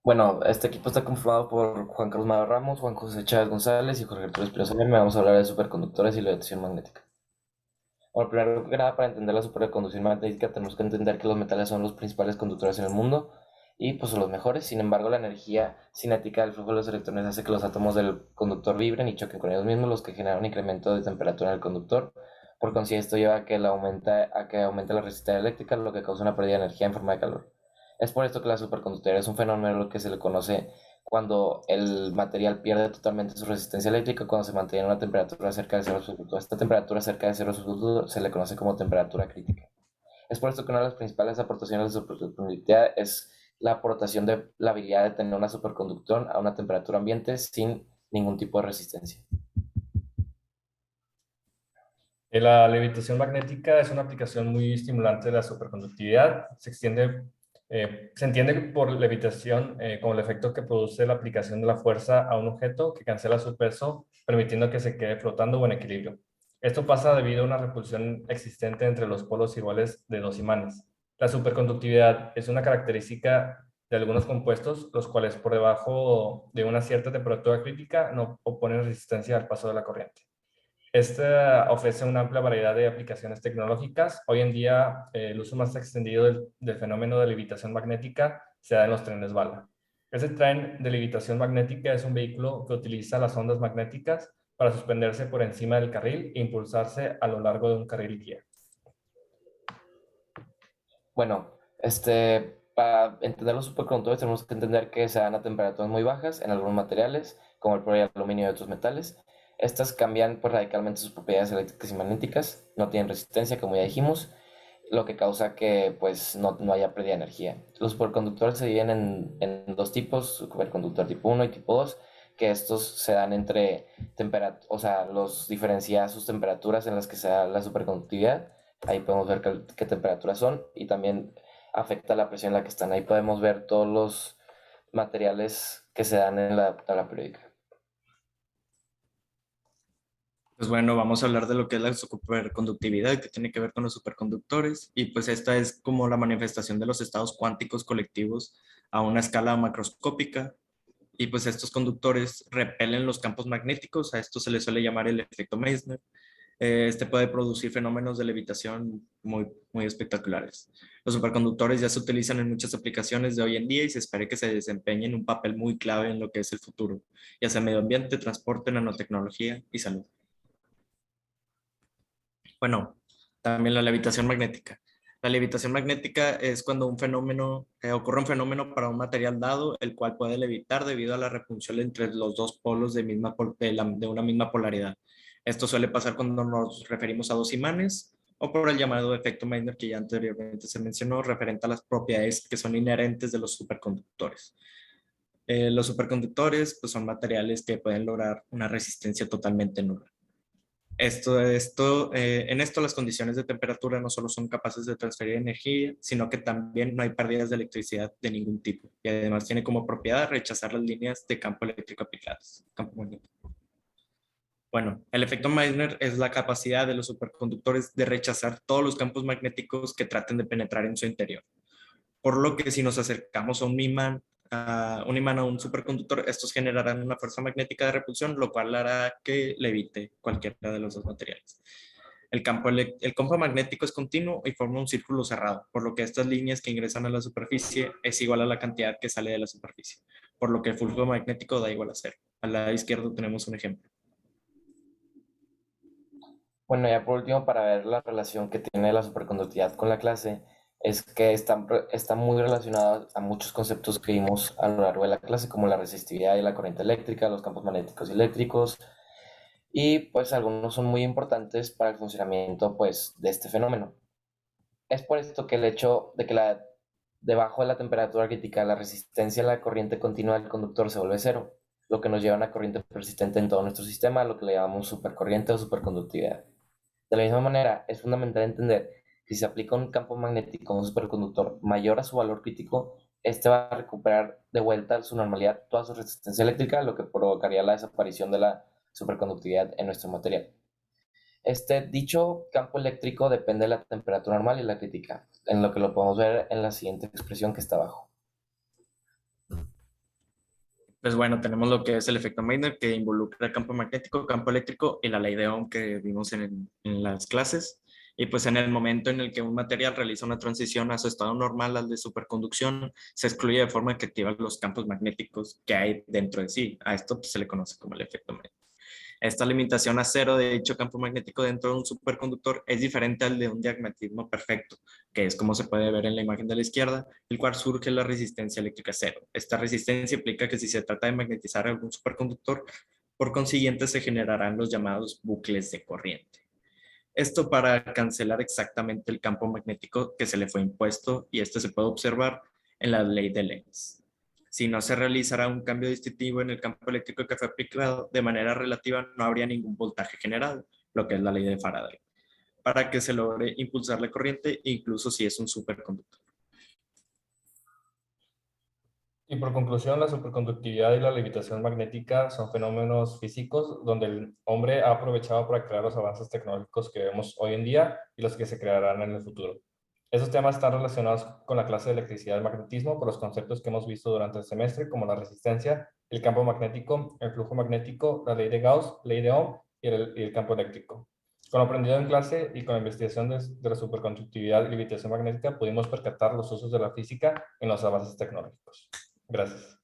Bueno, este equipo está conformado por Juan Carlos Mado Ramos, Juan José Chávez González y Jorge Arturo Espinosa Lerma. Vamos a hablar de superconductores y la levitación magnética. Bueno, primero que nada, para entender la superconducción magnética tenemos que entender que los metales son los principales conductores en el mundo y pues son los mejores. Sin embargo, la energía cinética del flujo de los electrones hace que los átomos del conductor vibren y choquen con ellos mismos, los que generan un incremento de temperatura en el conductor. Por consiguiente, esto lleva a que aumente la resistencia eléctrica, lo que causa una pérdida de energía en forma de calor. Es por esto que la superconductividad es un fenómeno que se le conoce cuando el material pierde totalmente su resistencia eléctrica cuando se mantiene a una temperatura cerca de cero absoluto. Esta temperatura cerca de cero absoluto se le conoce como temperatura crítica. Es por esto que una de las principales aportaciones de la superconductividad es la aportación de la habilidad de tener una superconductor a una temperatura ambiente sin ningún tipo de resistencia. La levitación magnética es una aplicación muy estimulante de la superconductividad. Se entiende por levitación como el efecto que produce la aplicación de la fuerza a un objeto que cancela su peso, permitiendo que se quede flotando o en equilibrio. Esto pasa debido a una repulsión existente entre los polos iguales de dos imanes. La superconductividad es una característica de algunos compuestos, los cuales por debajo de una cierta temperatura crítica no oponen resistencia al paso de la corriente. Esta ofrece una amplia variedad de aplicaciones tecnológicas. Hoy en día, el uso más extendido del fenómeno de levitación magnética se da en los trenes bala. Este tren de levitación magnética es un vehículo que utiliza las ondas magnéticas para suspenderse por encima del carril e impulsarse a lo largo de un carril guía. Bueno, para entender los superconductores tenemos que entender que se dan a temperaturas muy bajas en algunos materiales, como el plomo y el aluminio y otros metales. Estas cambian pues, radicalmente sus propiedades eléctricas y magnéticas, no tienen resistencia, como ya dijimos, lo que causa que pues, no haya pérdida de energía. Los superconductores se dividen en dos tipos, superconductor tipo uno y tipo 2, que estos se dan entre o sea, los diferencia sus temperaturas en las que se da la superconductividad. Ahí podemos ver qué temperaturas son y también afecta la presión en la que están. Ahí podemos ver todos los materiales que se dan en la tabla periódica. Pues bueno, vamos a hablar de lo que es la superconductividad, que tiene que ver con los superconductores, y pues esta es como la manifestación de los estados cuánticos colectivos a una escala macroscópica, y pues estos conductores repelen los campos magnéticos, a esto se le suele llamar el efecto Meissner. Este puede producir fenómenos de levitación muy espectaculares. Los superconductores ya se utilizan en muchas aplicaciones de hoy en día y se espera que se desempeñen un papel muy clave en lo que es el futuro, ya sea medio ambiente, transporte, nanotecnología y salud. Bueno, también la levitación magnética. La levitación magnética es cuando ocurre un fenómeno para un material dado, el cual puede levitar debido a la repulsión entre los dos polos de una misma polaridad. Esto suele pasar cuando nos referimos a dos imanes o por el llamado efecto Meissner que ya anteriormente se mencionó, referente a las propiedades que son inherentes de los superconductores. Los superconductores pues, son materiales que pueden lograr una resistencia totalmente nula. En esto las condiciones de temperatura no solo son capaces de transferir energía, sino que también no hay pérdidas de electricidad de ningún tipo. Y además tiene como propiedad rechazar las líneas de campo eléctrico aplicadas. Campo magnético. Bueno, el efecto Meissner es la capacidad de los superconductores de rechazar todos los campos magnéticos que traten de penetrar en su interior. Por lo que si nos acercamos a un imán a un superconductor, estos generarán una fuerza magnética de repulsión, lo cual hará que levite cualquiera de los dos materiales. El campo magnético es continuo y forma un círculo cerrado, por lo que estas líneas que ingresan a la superficie es igual a la cantidad que sale de la superficie, por lo que el flujo magnético da igual a cero. Al lado izquierdo tenemos un ejemplo. Bueno, ya por último, para ver la relación que tiene la superconductividad con la clase, es que está muy relacionada a muchos conceptos que vimos a lo largo de la clase, como la resistividad y la corriente eléctrica, los campos magnéticos y eléctricos, y pues algunos son muy importantes para el funcionamiento pues, de este fenómeno. Es por esto que el hecho de que debajo de la temperatura crítica la resistencia a la corriente continua del conductor se vuelve cero, lo que nos lleva a una corriente persistente en todo nuestro sistema, lo que le llamamos supercorriente o superconductividad. De la misma manera, es fundamental entender que si se aplica un campo magnético a un superconductor mayor a su valor crítico, este va a recuperar de vuelta a su normalidad toda su resistencia eléctrica, lo que provocaría la desaparición de la superconductividad en nuestro material. Dicho campo eléctrico depende de la temperatura normal y la crítica, en lo que lo podemos ver en la siguiente expresión que está abajo. Pues bueno, tenemos lo que es el efecto Meitner, que involucra el campo magnético, campo eléctrico y la ley de Ohm que vimos en las clases. Y pues en el momento en el que un material realiza una transición a su estado normal, al de superconducción, se excluye de forma efectiva los campos magnéticos que hay dentro de sí. A esto pues, se le conoce como el efecto Meitner. Esta limitación a cero de dicho campo magnético dentro de un superconductor es diferente al de un diagmatismo perfecto, que es como se puede ver en la imagen de la izquierda, el cual surge la resistencia eléctrica cero. Esta resistencia implica que si se trata de magnetizar algún superconductor, por consiguiente se generarán los llamados bucles de corriente. Esto para cancelar exactamente el campo magnético que se le fue impuesto y esto se puede observar en la ley de Lenz. Si no se realizara un cambio distintivo en el campo eléctrico que fue aplicado de manera relativa, no habría ningún voltaje generado, lo que es la ley de Faraday, para que se logre impulsar la corriente, incluso si es un superconductor. Y por conclusión, la superconductividad y la levitación magnética son fenómenos físicos donde el hombre ha aprovechado para crear los avances tecnológicos que vemos hoy en día y los que se crearán en el futuro. Esos temas están relacionados con la clase de electricidad y magnetismo por los conceptos que hemos visto durante el semestre, como la resistencia, el campo magnético, el flujo magnético, la ley de Gauss, ley de Ohm y el campo eléctrico. Con lo aprendido en clase y con la investigación de la superconductividad y levitación magnética, pudimos percatar los usos de la física en los avances tecnológicos. Gracias.